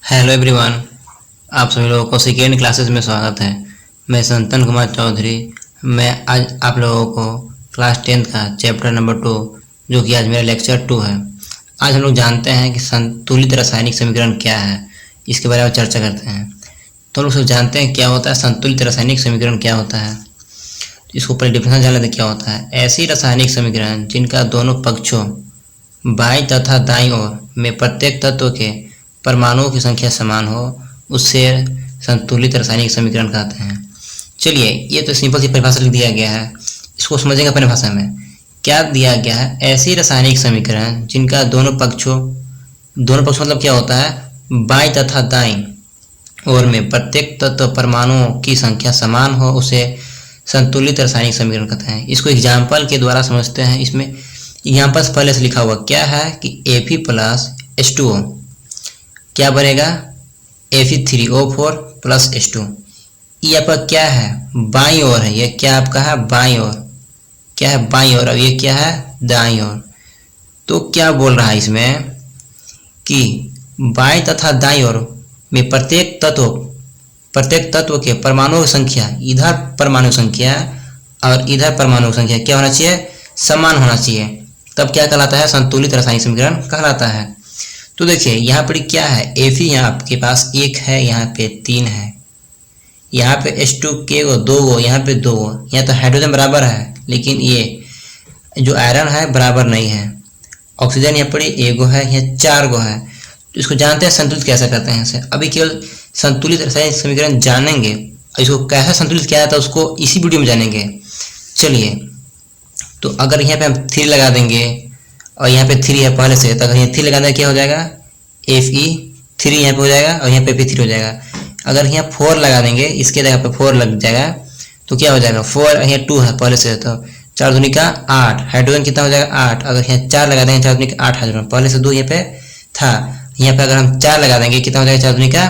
Hello everyone. आप सभी लोगों को सेकेंड क्लासेस में स्वागत है। मैं संतन कुमार चौधरी। मैं आज आप लोगों को क्लास 10th का चैप्टर नंबर 2 जो कि आज मेरा लेक्चर 2 है। आज हम लोग जानते हैं कि संतुलित रासायनिक समीकरण क्या है, इसके बारे में चर्चा करते हैं। तो हम लोग सब जानते हैं क्या होता है संतुलित रासायनिक समीकरण क्या होता है। तो इसको पहले डिफिनेशन जान लेते क्या होता है। ऐसी रासायनिक समीकरण जिनका दोनों पक्षों बाईं तथा दाईं ओर में प्रत्येक तत्व के परमाणुओं की संख्या समान हो उससे संतुलित रासायनिक समीकरण कहते हैं। चलिए, ये तो सिंपल सी परिभाषा लिख दिया गया है, इसको समझेंगे अपने भाषा में। क्या दिया गया है? ऐसी रासायनिक समीकरण जिनका दोनों पक्षों मतलब क्या होता है, बाईं तथा दाईं ओर में प्रत्येक तत्व परमाणुओं की संख्या समान हो उसे संतुलित रासायनिक समीकरण कहते हैं। इसको एग्जाम्पल के द्वारा समझते हैं। इसमें एग्जाम्पल पहले से लिखा हुआ क्या है कि Fe प्लस H2O क्या बनेगा, Fe3O4 प्लस H2। ये आपका क्या है, बाईं ओर है। ये क्या आपका है, बाईं ओर। क्या है, बाईं ओर। अब ये क्या है, दाईं ओर। तो क्या बोल रहा है इसमें कि बाईं तथा दाईं ओर में प्रत्येक तत्व के परमाणुओं की संख्या, इधर परमाणु संख्या और इधर परमाणु संख्या क्या होना चाहिए, समान होना चाहिए। तब क्या कहलाता है, संतुलित रासायनिक समीकरण कहलाता है। तो देखिए यहाँ पर क्या है, Fe यहाँ आपके पास 1 है, यहाँ पे 3 है, यहाँ पे H2 के 2 गो, यहाँ पे 2 गो। यहाँ तो हाइड्रोजन बराबर है लेकिन ये जो आयरन है बराबर नहीं है। ऑक्सीजन यहाँ पर 1 गो है, यहाँ 4 गो है। तो इसको जानते हैं संतुलित कैसे करते हैं इसे। अभी केवल संतुलित रासायनिक समीकरण जानेंगे और इसको कैसे संतुलित किया जाता है उसको इसी वीडियो में जानेंगे। चलिए, तो अगर यहाँ पे हम 3 लगा देंगे और यहाँ पे 3 है पहले से, तो अगर यहाँ 3 लगा देंगे क्या हो जाएगा, Fe3 यहाँ पे हो जाएगा और यहाँ पे Fe3 हो जाएगा। अगर यहाँ 4 लगा देंगे, इसके जगह पे 4 लग जाएगा तो क्या हो जाएगा, 4 यहाँ 2 है पहले से, तो 4 दूनी का 8। हाइड्रोजन कितना हो जाएगा, 8। अगर यहाँ 4 लगा देंगे, 4 दूनी का 8 हाइड्रोजन, पहले से 2 यहाँ पे था। यहाँ पे अगर हम 4 लगा देंगे कितना हो जाएगा, 4 दूनी का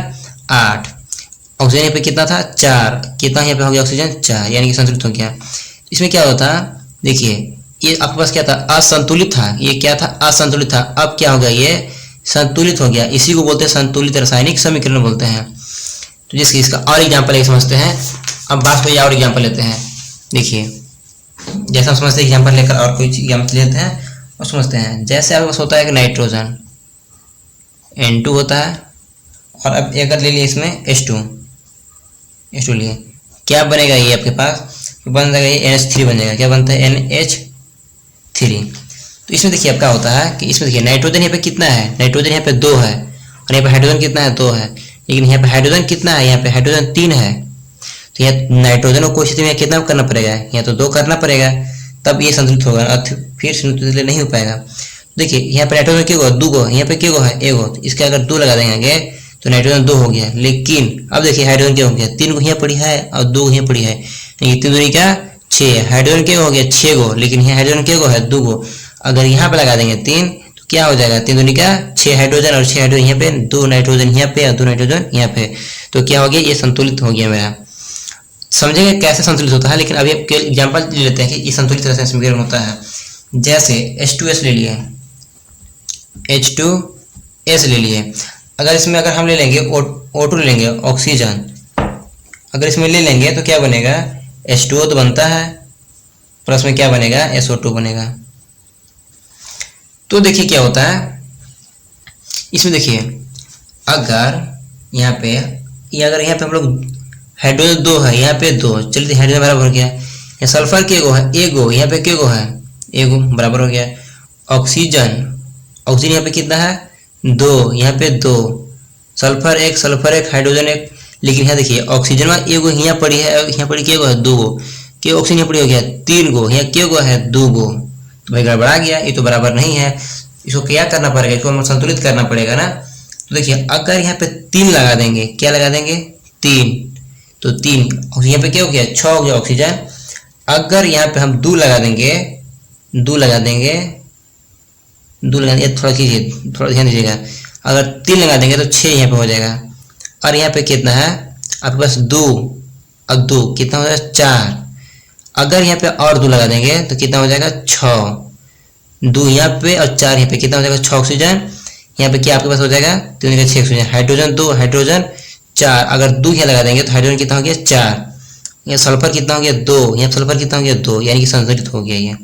8। ऑक्सीजन यहाँ पे कितना था, 4। कितना यहाँ पे हो गया ऑक्सीजन, 4, यानी कि संतुलित हो गया। इसमें क्या होता, देखिए ये आपके पास क्या था, असंतुलित था। ये क्या था, असंतुलित था। अब क्या हो गया, ये संतुलित हो गया। इसी को बोलते हैं संतुलित रासायनिक समीकरण बोलते हैं। तो जिसकी इसका और एग्जांपल एक समझते हैं। अब बात कोई और एग्जांपल लेते हैं। देखिए जैसा हम समझते हैं एग्जांपल लेकर और कोई एग्जांपल लेते हैं और समझते हैं। जैसे आपके पास होता है कि नाइट्रोजन N2 होता है और अब अगर ले लिए इसमें H2 लिए, क्या बनेगा, ये आपके पास बन जाएगा ये NH3 बन जाएगा। क्या बनता है, NH3। तो इसमें देखिए अब क्या होता है कि इसमें देखिए नाइट्रोजन यहाँ पे कितना है, नाइट्रोजन यहाँ पे 2 है और यहाँ पे हाइड्रोजन कितना है, 2 है। लेकिन यहाँ पे हाइड्रोजन कितना है, यहाँ पे हाइड्रोजन 3 है। तो यहाँ नाइट्रोजन को कोई स्थिति में कितना करना पड़ेगा, यहाँ तो 2 करना पड़ेगा, तब ये संतुलित होगा। फिर संतुलित नहीं हो पाएगा। देखिए यहाँ पे नाइट्रोजन क्या होगा, 2 गो, यहाँ पे क्या गो है, 1 गो। इसके अगर 2 लगा देंगे आगे तो नाइट्रोजन 2 हो गया। लेकिन अब देखिए हाइड्रोजन क्या हो गया, 3 गो यहाँ पड़ी है और 2 यहाँ पड़ी है, 3 दूनी का 6। हाइड्रोजन क्या हो गया, 6 गो, लेकिन यहाँ हाइड्रोजन क्या गो है, 2 गो। अगर यहाँ पे लगा देंगे 3 तो क्या हो जाएगा, 3 दूनी का 6 हाइड्रोजन और 6 हाइड्रोजन यहाँ पे, 2 नाइट्रोजन यहाँ पे और 2 नाइट्रोजन यहाँ पे। तो क्या हो गया, ये संतुलित हो गया मेरा। समझेंगे कैसे संतुलित होता है, लेकिन अभी एग्जाम्पल ले लेते हैं कि ये संतुलित रासायनिक समीकरण होता है। जैसे H2S ले लिए, H2S ले लिए। अगर इसमें अगर हम ले लेंगे O2 ले लेंगे, ऑक्सीजन अगर इसमें ले लेंगे तो क्या बनेगा, H2O तो बनता है, प्लस में क्या बनेगा, SO2 बनेगा। तो देखिए क्या होता है इसमें, देखिए अगर यहाँ पे अगर यहाँ पे हम लोग हाइड्रोजन 2 है, यहाँ पे 2, चलिए हाइड्रोजन बराबर हो गया। यहाँ सल्फर के गो है, 1 गो, यहाँ पे क्या गो है, 1 गो, बराबर हो गया। ऑक्सीजन यहाँ पे कितना है, 2, यहाँ पे 2, सल्फर 1, हाइड्रोजन 1। लेकिन यहाँ देखिए ऑक्सीजन में 1 गो यहाँ पड़ी है, यहाँ पड़ी क्या गो है, 2 गो। क्या ऑक्सीजन यहाँ पड़ी हो गया 3 गो, यहाँ क्या गो है, 2 गो। तो भाई गड़बड़ा गया, ये तो बराबर नहीं है। इसको क्या करना पड़ेगा, इसको हम संतुलित करना पड़ेगा ना। तो देखिए अगर यहाँ पे 3 लगा देंगे, क्या लगा देंगे, 3, तो 3, यहाँ पे क्या हो गया, 6 हो गया ऑक्सीजन। अगर यहाँ पे हम 2 लगा देंगे, 2 लगा देंगे, थोड़ा कीजिए, थोड़ा ध्यान दीजिएगा। अगर 3 लगा देंगे तो 6 यहाँ पे हो जाएगा। और यहाँ पे कितना है आपके पास, 2 और 2 कितना हो जाएगा, 4। अगर यहाँ पे और 2 लगा देंगे तो कितना हो जाएगा, 6। 2 यहाँ पे और 4 यहाँ पे, कितना हो जाएगा, 6 ऑक्सीजन। यहाँ पे क्या आपके पास हो जाएगा, 3 का 6 हाइड्रोजन 2 हाइड्रोजन 4, अगर 2 यहाँ लगा देंगे तो हाइड्रोजन कितना हो गया 4, यहाँ सल्फर कितना हो गया 2, यहाँ सल्फर कितना हो गया 2, यानी कि संतुलित हो गया ये।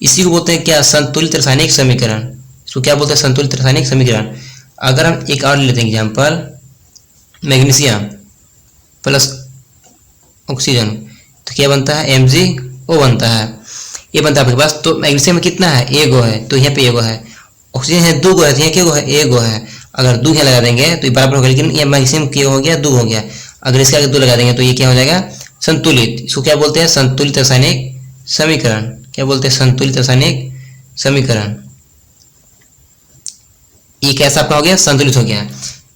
इसी को बोलते हैं क्या, संतुलित रासायनिक समीकरण। इसको क्या बोलते हैं, संतुलित रासायनिक समीकरण। अगर हम एक और लेते हैं एग्जाम्पल, मैग्नीशियम प्लस ऑक्सीजन, तो क्या बनता है MgO बनता है, ये बनता है आपके पास। तो मैग्नीशियम में कितना है, एगो है, तो यहाँ पे एगो है। ऑक्सीजन है 2 गो है, तो यहाँ क्या गो है, एगो है। अगर 2 यहाँ लगा देंगे तो ये बराबर होगा, लेकिन ये मैग्नीशियम क्या हो गया 2 हो गया। अगर इसके आगे 2 लगा देंगे तो ये क्या हो जाएगा, संतुलित। इसको क्या बोलते हैं, संतुलित रासायनिक समीकरण। क्या बोलते हैं, संतुलित रासायनिक समीकरण। ये कैसा आपका हो गया, संतुलित हो गया।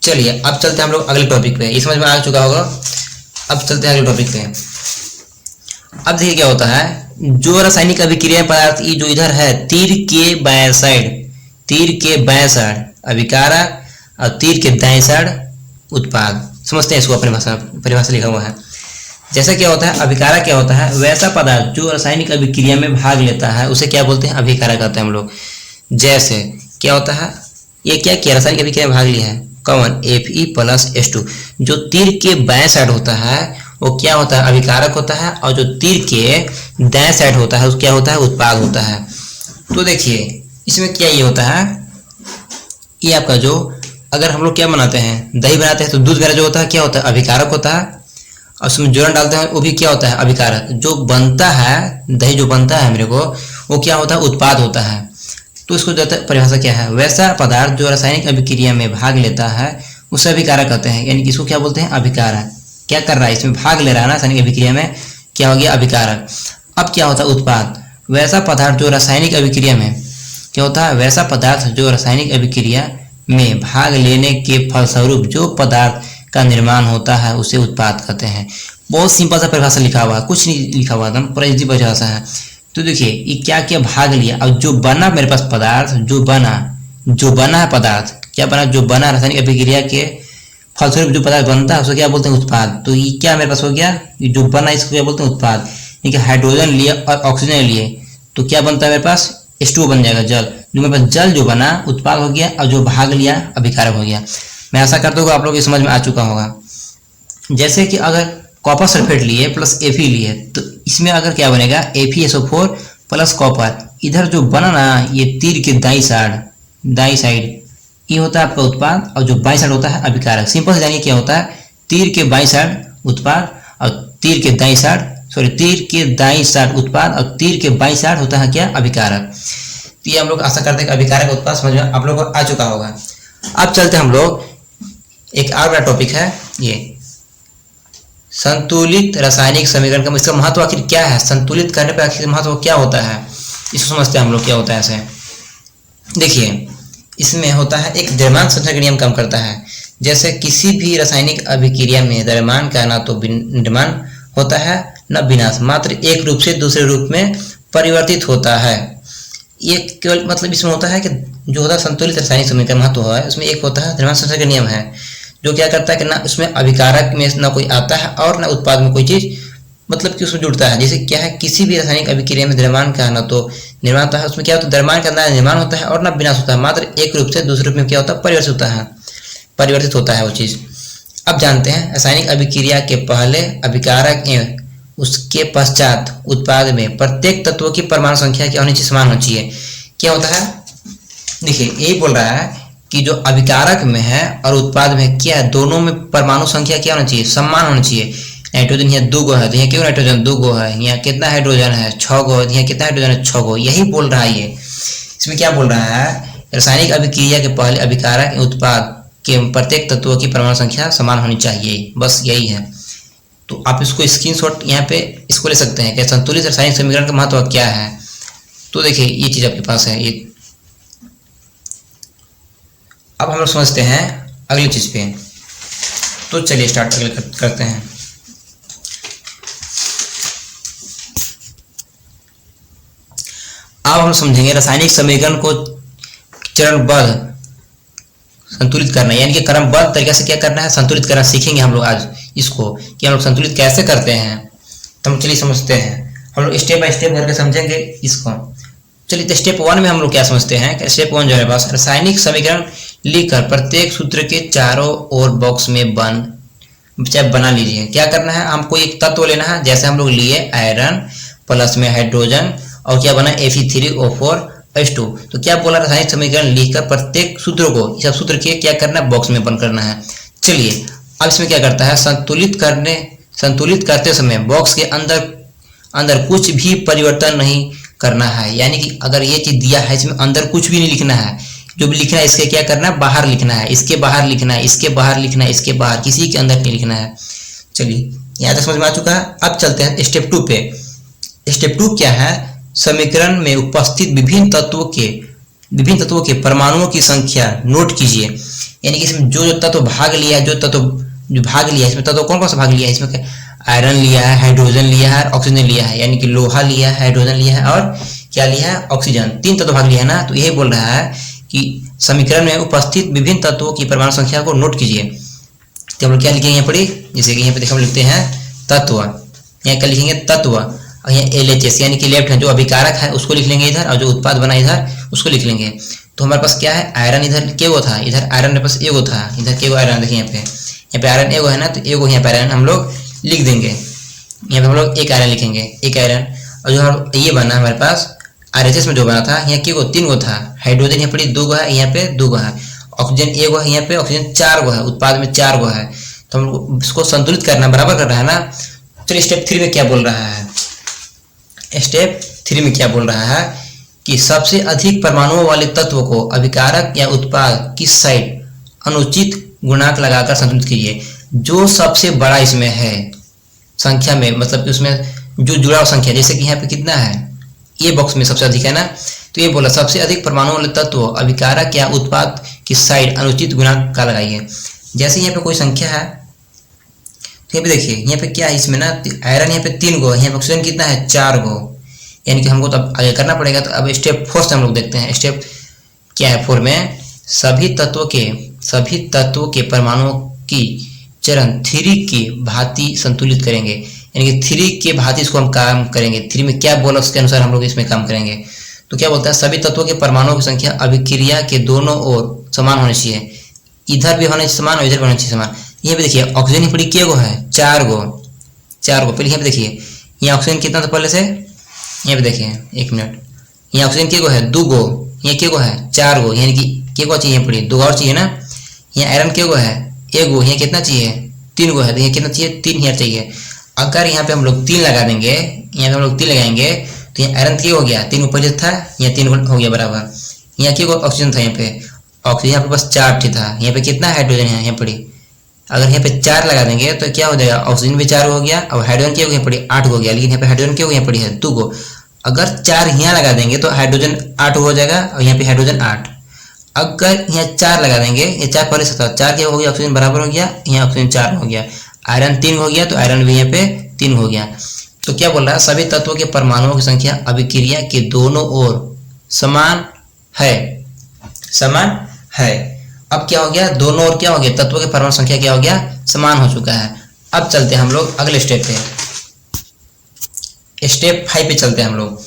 चलिए अब चलते हैं हम लोग अगले टॉपिक पे, ये समझ में आ चुका होगा। अब चलते हैं अगले टॉपिक पे। अब देखिए क्या होता है, जो रासायनिक अभिक्रिया पदार्थ ये जो इधर है तीर के बाएं साइड, तीर के बाएं साइड अभिकारक और तीर के दाएं साइड उत्पाद। समझते हैं इसको, अपनी भाषा परिभाषा लिखा हुआ है। जैसा क्या होता है, अभिकारक क्या होता है, वैसा पदार्थ जो रासायनिक अभिक्रिया में भाग लेता है उसे क्या बोलते हैं, अभिकारक कहते हैं हम लोग। जैसे क्या होता है, ये क्या किया, रासायनिक अभिक्रिया में भाग लिया है, कौन, Fe+H2। जो तीर के बाएं साइड होता है वो क्या होता है, अभिकारक होता है, और जो तीर के दाएं साइड होता है वो क्या होता है, उत्पाद होता है। तो देखिए इसमें क्या ये होता है, ये आपका जो, अगर हम लोग क्या बनाते हैं, दही बनाते हैं तो दूध वगैरह जो होता है क्या होता है, अभिकारक होता है, और उसमें जोड़न डालते हैं वो भी क्या होता है, अभिकारक। जो बनता है दही, जो बनता है मेरे को, वो क्या होता है, उत्पाद होता है। तो इसको परिभाषा क्या है, वैसा पदार्थ जो रासायनिक अभिक्रिया में भाग लेता है उसे अभिकारक कहते हैं, यानी कि इसको क्या बोलते हैं, अभिकारक। क्या कर रहा है, इसमें भाग ले रहा है ना रासायनिक अभिक्रिया में, क्या हो गया, अभिकारक। अब क्या होता है, उत्पाद। वैसा पदार्थ जो रासायनिक अभिक्रिया में क्या होता है, वैसा पदार्थ जो रासायनिक अभिक्रिया में भाग लेने के फलस्वरूप जो पदार्थ का निर्माण होता है उसे उत्पाद कहते हैं। बहुत सिंपल सा परिभाषा लिखा हुआ है, कुछ नहीं लिखा हुआ एकदम पूरा इजी परिभाषा है। तो देखिए ये क्या क्या भाग लिया, अब जो बना मेरे पास पदार्थ, जो बना है पदार्थ, क्या बना, जो बना रासायनिक अभिक्रिया के फलस्वरूप जो पदार्थ बनता है उसे क्या बोलते हैं, उत्पाद। तो ये क्या मेरे पास हो गया, ये जो बना इसको क्या बोलते हैं, उत्पाद। यानी कि हाइड्रोजन लिए और ऑक्सीजन लिए तो क्या बनता है मेरे पास, H2O बन जाएगा, जल। जो मेरे पास जल जो बना उत्पाद हो गया, और जो भाग लिया अभिकारक हो गया। मैं आशा करता हूँ आप लोग ये समझ में आ चुका होगा। जैसे कि अगर कॉपर सल्फेट लिए प्लस Fe लिए तो इसमें अगर क्या बनेगा, FeSO4 प्लस कॉपर। इधर जो बना ना ये तीर के दाई साइड ये होता है आपका उत्पाद, और जो बाई साइड होता है अभिकारक। सिंपल से जानिए क्या होता है, तीर के बाई साइड उत्पाद और तीर के दाई साइड उत्पाद, और तीर के बाई साइड होता है क्या, अभिकारक। तो ये हम लोग आशा करते हैं कि अभिकारक उत्पाद समझ में आप लोगों को आ चुका होगा। अब चलते हम लोग, एक और बड़ा टॉपिक है ये संतुलित रासायनिक समीकरण का। इसका महत्व आखिर क्या है, संतुलित करने पर आखिर महत्व क्या होता है, इसको समझते हैं हम लोग क्या होता है। ऐसे देखिए इसमें होता है एक द्रव्यमान संरक्षण का नियम काम करता है। जैसे किसी भी रासायनिक अभिक्रिया में द्रव्यमान का ना तो निर्माण होता है न विनाश, मात्र एक रूप से दूसरे रूप में परिवर्तित होता है। ये केवल मतलब इसमें होता है कि जो होता है संतुलित रासायनिक समीकरण महत्व है, उसमें एक होता है द्रव्यमान संरक्षण का नियम है, जो क्या करता है कि ना उसमें अभिकारक में ना कोई आता है और ना उत्पाद में कोई चीज मतलब कि उसमें जुड़ता है। जैसे क्या है, किसी भी रासायनिक अभिक्रिया में द्रव्यमान का ना तो निर्माण होता है, उसमें क्या होता है, द्रव्यमान का ना निर्माण होता है और ना विनाश होता है, मात्र एक रूप से दूसरे रूप में क्या होता है, परिवर्तित होता है वो चीज। अब जानते हैं रासायनिक अभिक्रिया के पहले अभिकारक एवं उसके पश्चात उत्पाद में प्रत्येक तत्व की परमाणु संख्या क्या होनी चाहिए, समान होनी चाहिए। क्या होता है, देखिए यही बोल रहा है कि जो अभिकारक में है और उत्पाद में क्या है, दोनों में परमाणु संख्या क्या होना चाहिए, समान होनी चाहिए। नाइट्रोजन यहाँ 2 गो है तो यहाँ क्यों नाइट्रोजन 2 गो है, यहाँ कितना हाइड्रोजन है 6 गो, यहाँ कितना हाइड्रोजन है 6 गो। यही बोल रहा है ये। इसमें क्या बोल रहा है, रासायनिक अभिक्रिया के पहले अभिकारक उत्पाद के प्रत्येक तत्वों की परमाणु संख्या समान होनी चाहिए, बस यही है। तो आप इसको स्क्रीनशॉट यहाँ पे इसको ले सकते हैं कि संतुलित रासायनिक समीकरण का महत्व क्या है। तो देखिए ये चीज आपके पास है ये। अब हम लोग समझते हैं अगली चीज पे। तो चलिए स्टार्ट अगले करते हैं। अब हम समझेंगे रासायनिक समीकरण को चरणबद्ध संतुलित करना, यानी कि क्रमबद्ध तरीके से क्या करना है, संतुलित करना सीखेंगे हम लोग आज इसको कि हम लोग संतुलित कैसे करते हैं। तो हम चलिए समझते हैं, हम लोग स्टेप बाय स्टेप करके समझेंगे इसको। चलिए तो स्टेप 1 में हम लोग क्या समझते हैं कि स्टेप 1 जो है बस रासायनिक समीकरण लिखकर प्रत्येक सूत्र के चारों ओर बॉक्स में बना लीजिए। क्या करना है, हमको एक तत्व लेना है, जैसे हम लोग लिए आयरन प्लस में हाइड्रोजन और क्या बना Fe3O4H2। तो क्या बोला, रासायनिक समीकरण लिखकर प्रत्येक सूत्रों को, सब सूत्र के क्या करना है, बॉक्स में बंद करना है। चलिए अब इसमें क्या करता है, संतुलित करते समय बॉक्स के अंदर कुछ भी परिवर्तन नहीं करना है। यानी कि अगर ये चीज दिया है इसमें अंदर कुछ भी नहीं लिखना है, जो भी लिखना है इसके क्या करना है, बाहर लिखना है, इसके बाहर लिखना है, इसके बाहर लिखना है, इसके बाहर, किसी के अंदर नहीं लिखना है। चलिए यहाँ तक समझ में आ चुका है। अब चलते हैं स्टेप 2 पे। स्टेप 2 क्या है, समीकरण में उपस्थित विभिन्न तत्वों के परमाणुओं की संख्या नोट कीजिए। यानी कि इसमें जो तत्व भाग लिया है, जो भाग लिया है, इसमें तत्व कौन कौन सा भाग लिया है, इसमें आयरन लिया है, हाइड्रोजन लिया है, ऑक्सीजन लिया है। यानी कि लोहा लिया है, हाइड्रोजन लिया है और क्या लिया है, ऑक्सीजन। 3 तत्व भाग लिया है ना। तो यही बोल रहा है कि समीकरण में उपस्थित विभिन्न तत्वों की परमाणु संख्या को नोट कीजिए। तो हम लोग क्या लिखेंगे यहाँ पर, जैसे कि यहाँ पे देखो हम लिखते हैं तत्व, यहाँ क्या लिखेंगे तत्व, और यहाँ LHS यानी कि लेफ्ट हैंड जो अभिकारक है उसको लिख लेंगे इधर, और जो उत्पाद बना इधर उसको लिख लेंगे। तो हमारे पास क्या है, आयरन इधर केगो था, इधर आयरन मेरे पास एगो था, इधर केगो आयरन। देखिए यहाँ पे आयरन एगो है ना, तो एगो यहाँ पे आयरन हम लोग लिख देंगे। यहाँ पे हम लोग एक आयरन लिखेंगे, एक आयरन। और जो ये बना हमारे पास RHS में जो बना था, यहाँ केगो 3 गो था, हाइड्रोजन यहाँ पर 2 गो है, यहाँ पे 2 गो है, ऑक्सीजन एगो है, यहाँ पे ऑक्सीजन 4 गो है, उत्पाद में 4 गो है। तो हम लोग इसको संतुलित करना, बराबर करना है ना। चलिए स्टेप 3 में क्या बोल रहा है, स्टेप 3 में क्या बोल रहा है कि सबसे अधिक परमाणुओं वाले तत्व को अभिकारक या उत्पाद की साइड अनुचित गुणांक लगाकर संतुलित कीजिए। जो सबसे बड़ा इसमें है संख्या में, मतलब कि उसमें जो जुड़ा हुआ संख्या, जैसे कि यहाँ पे कितना है, ये बॉक्स में सबसे अधिक है ना। तो ये बोला सबसे अधिक परमाणु वाले तत्व अभिकारक या उत्पाद की साइड अनुचित गुणांक का लगाइए। जैसे यहाँ पे कोई संख्या है, तो यहाँ पे देखिए यहाँ पे क्या है, इसमें ना आयरन यहाँ पे 3 गो, यहाँ पे ऑक्सीजन कितना है 4 गो। यानी कि हमको तो अब आगे करना पड़ेगा। तो अब स्टेप 4 से हम लोग देखते हैं। स्टेप क्या है 4 में, सभी तत्वों के परमाणुओं की चरण 3 की भांति संतुलित करेंगे। यानी कि 3 के भांति इसको हम काम करेंगे। 3 में क्या बोला उसके अनुसार हम लोग इसमें काम करेंगे। तो क्या बोलता है, सभी तत्वों के परमाणुओं की संख्या अभिक्रिया के दोनों ओर समान होनी चाहिए। इधर भी होना चाहिए समान और इधर भी होना चाहिए समान। यहाँ पे देखिए ऑक्सीजन की पड़ी के गो है, 4 गो। पहले यहाँ पे देखिए यहाँ ऑक्सीजन कितना था पहले से, यहाँ पे देखिए 1 मिनट, यहाँ ऑक्सीजन के गो है 2 गो, यहाँ के गो है 4 गो, यानी कि के गो चाहिए पड़ी 2 और चाहिए ना। यहाँ आयरन के गो है 1 गो, यहाँ कितना चाहिए 3 गो है, तो यहाँ कितना चाहिए 3 यहाँ चाहिए। अगर यहाँ पे हम लोग 3 लगा देंगे, यहाँ पे हम लोग 3 लगाएंगे, तो यहाँ आयरन के हो गया 3 गो पहले था, यहाँ 3 गो हो गया बराबर। यहाँ के गो ऑक्सीजन था, यहाँ पे ऑक्सीजन यहाँ पे बस 4 था, यहाँ पे कितना हाइड्रोजन है यहाँ पड़ी। अगर यहाँ पे 4 लगा देंगे तो क्या हो जाएगा, ऑक्सीजन भी 4 हो गया और हाइड्रोजन की यहाँ पड़ी 8 हो गया। लेकिन यहाँ पे हाइड्रोजन की यहाँ पड़ी है 2 गो। अगर 4 यहाँ लगा देंगे तो हाइड्रोजन 8 हो जाएगा और यहाँ पे हाइड्रोजन 8। अगर यहाँ 4 लगा देंगे, ये 4 पहले से था, 4 क्या हो गया, ऑक्सीजन बराबर हो गया, यहाँ ऑक्सीजन 4 हो गया। आयरन 3 हो गया तो आयरन भी यहाँ पे 3 हो गया। तो क्या बोल रहा है, सभी तत्वों के परमाणुओं की संख्या अभिक्रिया के दोनों ओर समान है। अब क्या हो गया, दोनों ओर क्या हो गया, तत्वों के परमाणु संख्या क्या हो गया, समान हो चुका है। अब चलते हैं हम लोग अगले स्टेप पे, स्टेप 5 पे चलते हैं हम लोग।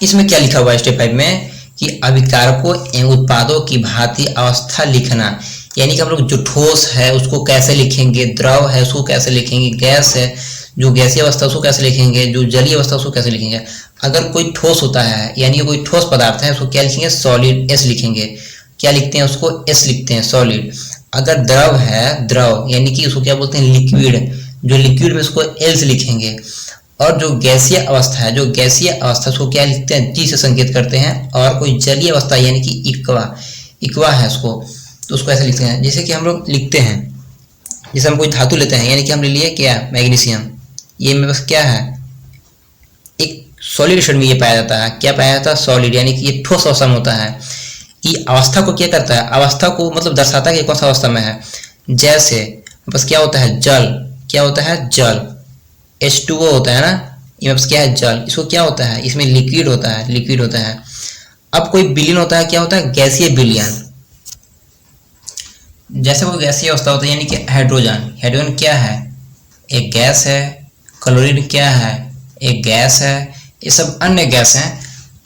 इसमें क्या लिखा हुआ है स्टेप 5 में कि अभिकारकों एवं उत्पादों की भांति अवस्था लिखना। यानी कि हम लोग जो ठोस है उसको कैसे लिखेंगे, द्रव है उसको कैसे लिखेंगे, गैस है जो गैसीय अवस्था उसको कैसे लिखेंगे, जो जलीय अवस्था उसको कैसे लिखेंगे। अगर कोई ठोस होता है यानी कि कोई ठोस पदार्थ है उसको क्या लिखेंगे, सॉलिड, S लिखेंगे। क्या लिखते हैं उसको, S लिखते हैं, सॉलिड। अगर द्रव है, द्रव यानी कि उसको क्या बोलते हैं, लिक्विड, जो लिक्विड में उसको L से लिखेंगे। और जो गैसीय अवस्था है, जो गैसीय अवस्था उसको क्या लिखते हैं, G से संकेत करते हैं। और कोई जलीय अवस्था यानी कि इक्वा है उसको, तो उसको ऐसे लिखते हैं। जैसे कि हम लोग लिखते हैं, जैसे हम कोई धातु लेते हैं, यानी कि हम ले लिए क्या, मैग्नीशियम। ये में बस क्या है, एक सॉलिड स्टेट में ये पाया जाता है। क्या पाया जाता है, सॉलिड, यानी कि ये ठोस अवस्था में होता है। ये अवस्था को क्या करता है, अवस्था को मतलब दर्शाता है कि कौन सा अवस्था में है। जैसे बस क्या होता है, जल, क्या होता है, जल, H2O होता है ना, ये बस क्या है, जल। इसको क्या होता है, इसमें लिक्विड होता है, लिक्विड होता है। अब कोई विलयन होता है, क्या होता है, गैसीय विलयन। जैसे वो गैसीय अवस्था होता है, यानी कि हाइड्रोजन, हाइड्रोजन क्या है, एक गैस है। क्लोरीन क्या है, एक गैस है। ये सब अन्य गैस हैं।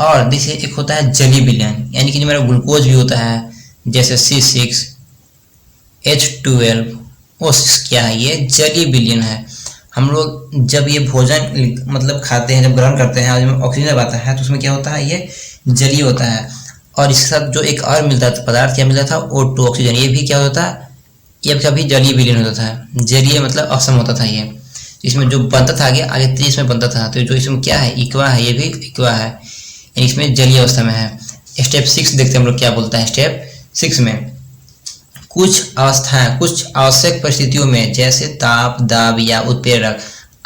और देखिए एक होता है जली विलयन, यानी कि जो मेरा ग्लूकोज भी होता है जैसे C6H12O6 क्या है, ये जली विलयन है। हम लोग जब ये भोजन मतलब खाते हैं, जब ग्रहण करते हैं और ऑक्सीजन जब आता है तो उसमें क्या होता है, ये जलीय होता है। और इसके साथ जो एक और मिलता था पदार्थ क्या मिलता था, O2 ऑक्सीजन, ये भी क्या होता है, ये कभी जलीय विलयन होता था। जलीय मतलब असम होता था ये, इसमें जो बनता था आगे आगे 30 में बनता था, तो जो इसमें क्या है इक्वा है, ये भी इक्वा है, इसमें जलीय अवस्था में है। स्टेप 6 देखते हैं हम लोग क्या बोलता है। स्टेप 6 में कुछ अवस्थाएं, कुछ आवश्यक परिस्थितियों में जैसे ताप, दाब या उत्प्रेरक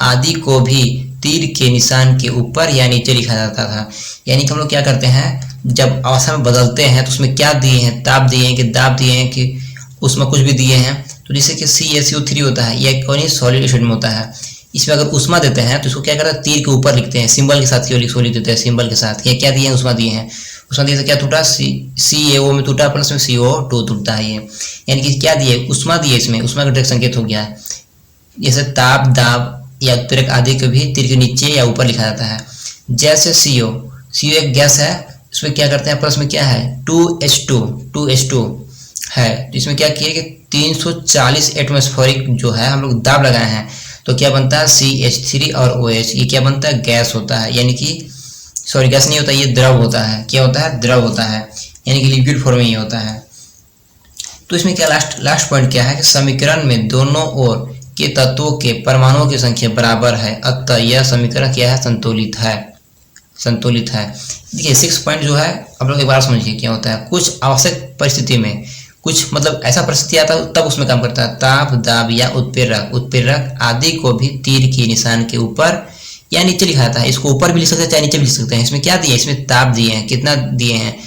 आदि को भी तीर के निशान के ऊपर या नीचे लिखा जाता था। यानी कि हम लोग क्या करते हैं, जब अवस्था में बदलते हैं तो उसमें क्या दिए हैं, ताप दिए हैं कि दाब दिए हैं कि उसमें कुछ भी दिए हैं, तो जैसे कि CaCO3 होता है, यह कौन सॉलिड स्टेट में होता है। इसमें अगर उष्मा देते हैं तो इसको क्या करते हैं, तीर के ऊपर लिखते हैं, सिंबल के साथ लिख देते हैं, सिंबल के साथ। ये क्या दिए हैं, उष्मा दिए हैं। उष्मा दिए तो क्या टूटा, CaO में टूटा प्लस में CO2 टूटता है ये, यानी कि क्या दिए, उष्मा दिए, इसमें उष्मा का डायरेक्ट संकेत हो गया है। जैसे ताप, दाब या उत्प्रेरक आदि को भी तीर के नीचे या ऊपर लिखा जाता है। जैसे CO एक गैस है, इसमें क्या करते हैं, प्लस में क्या है 2H2 है, तो इसमें क्या किया कि 340 एटमॉस्फेरिक जो है हम लोग दाब लगाए हैं, तो क्या बनता है CH3 और OH, ये क्या बनता है, गैस होता है। यानी कि सॉरी गैस नहीं होता, ये द्रव होता है। क्या होता है, द्रव होता है, यानी कि लिक्विड फॉर्म में ये होता है। तो इसमें क्या लास्ट पॉइंट क्या है कि समीकरण में दोनों ओर के तत्वों के परमाणुओं की संख्या बराबर है, अतः यह समीकरण क्या है, संतुलित है। देखिए 6 पॉइंट जो है आप लोग एक बार समझिए क्या होता है। कुछ आवश्यक परिस्थिति में, कुछ मतलब ऐसा परिस्थिति आता है तब उसमें काम करता है। ताप, दाब या उत्प्रेरक आदि को भी तीर के निशान के ऊपर या नीचे लिखा जाता है। इसको ऊपर भी लिख सकते हैं चाहे नीचे भी लिख सकते हैं। इसमें क्या दिए, इसमें ताप दिए हैं, कितना दिए हैं,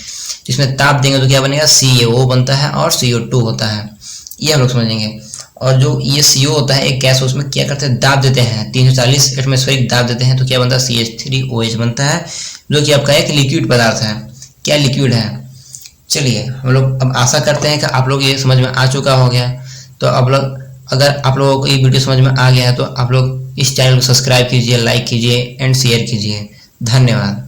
इसमें ताप देंगे तो क्या बनेगा, CaO बनता है और CO2 होता है, ये हम लोग समझेंगे। और जो ये CO होता है एक गैस, उसमें क्या करते हैं, दाब देते हैं, 340 एटमॉस्फेरिक दाब देते हैं, तो क्या बनता है, CH3OH बनता है, जो कि आपका एक लिक्विड पदार्थ है। क्या लिक्विड है। चलिए हम लोग अब आशा करते हैं कि आप लोग ये समझ में आ चुका हो गया। तो आप लोग, अगर आप लोगों को ये वीडियो समझ में आ गया है तो आप लोग इस चैनल को सब्सक्राइब कीजिए, लाइक कीजिए एंड शेयर कीजिए। धन्यवाद।